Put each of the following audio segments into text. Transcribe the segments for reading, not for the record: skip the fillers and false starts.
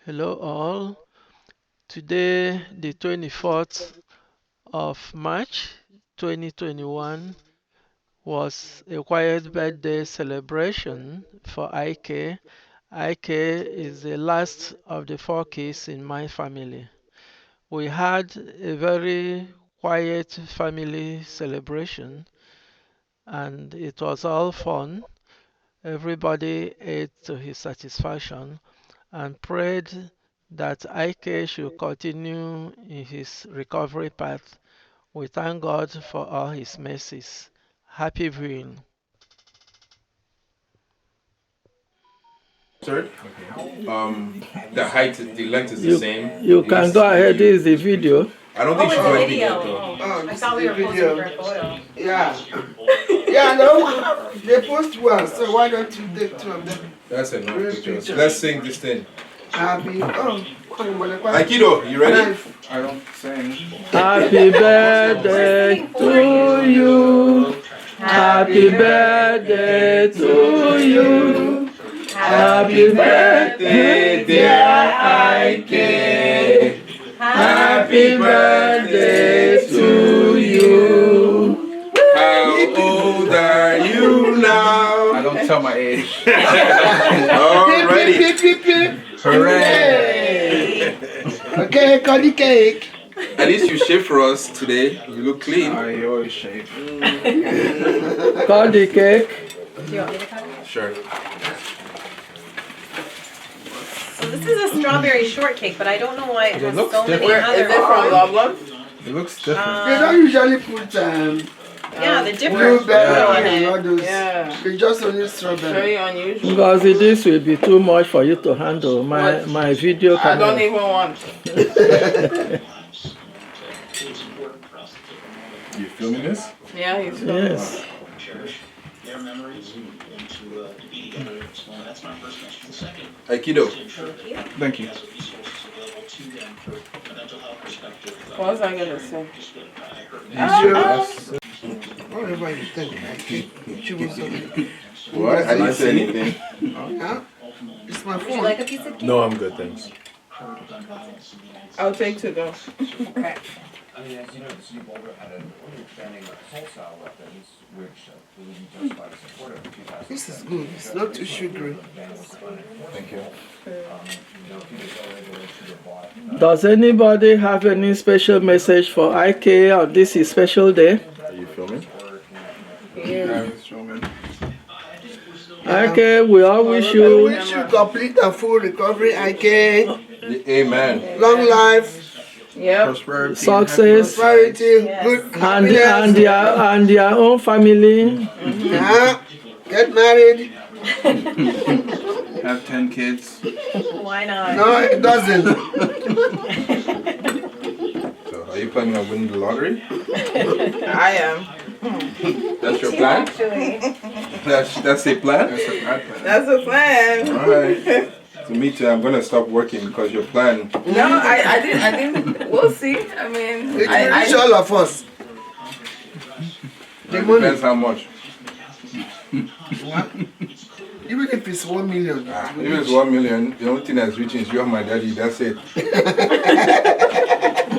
Hello all. Today, the 24th of March 2021, was a quiet birthday celebration for Ike. Ike is the last of the four kids in my family. We had a very quiet family celebration and it was all fun. Everybody ate to his satisfaction and prayed that Ike should continue in his recovery path. We thank God for all his mercies. Happy viewing. Third, the height, the length is the You, same. you can go ahead. This is the video. I don't think she's it's a going to video. though. I thought we were posing for a photo. Yeah. Yeah, no, they post one, so why don't you take two of them? That's enough Great pictures. picture. Let's sing this thing. Happy, Aikido, you ready? I don't sing. Happy birthday to you. Happy birthday to you. Happy birthday, dear Ike. Happy birthday to you. How old are you now? I don't tell my age. Alrighty. Hooray! Okay, cut the cake. At least you shaved for us today. You look clean. I always shave. Cut the cake. Do you want me to cut it? Sure. So this is a strawberry shortcake, but I don't know why it has looks so many different. other. Is it from Loveland? It looks different. They don't usually put Yeah, the different. blueberry and all those. Yeah. They just only strawberry. Very unusual. Because this will be too much for you to handle. My video I camera. don't even want. You filming this? Yeah, he's Yes. Aikido. Thank you. What was I gonna say? Whatever you think, I choose something. What? I didn't say anything. Huh? It's my Would you phone. like a piece of cake? No, I'm good, thanks. I'll take two though. Okay. I mean, as you know, the city of Boulder had an order banning assault-style weapons, which was just by the support of 2000. This is good. It's not too sugary. Thank you. Does anybody have any special message for Ike on this is special day? Are you filming? Yeah, he's filming. Ike, we all wish I you wish you complete and full recovery, Ike. Amen. Long life, Yep. Prosperity. success prosperity, Yes. good and happiness. and their own family. Yeah. Get married. Have 10 kids. Why not? No, it doesn't. So, are you planning on winning the lottery? I am. That's your plan? Actually. That's a plan? That's a bad plan. That's a plan. Alright. So me too, I'm gonna stop working because your plan. No, I didn't. We'll see. I mean, It will reach all of us. The money. Depends how much. Even if it's 1 million. If it's 1 million, the only thing that's reaching is you and my daddy, that's it.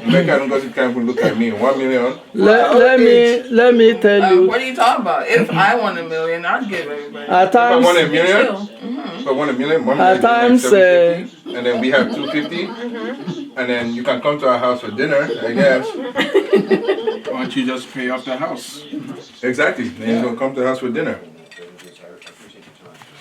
America don't got to kind of look at me. 1 million. Let me tell you. what are you talking about? If I won $1 million, I'd give everybody. At If I times, won a million, Too. if I won a million, 1 At million, times, 750, and then we have 250, and then you can come to our house for dinner, I guess. Why don't you just pay off the house? Exactly. Then you're gonna come to the house for dinner.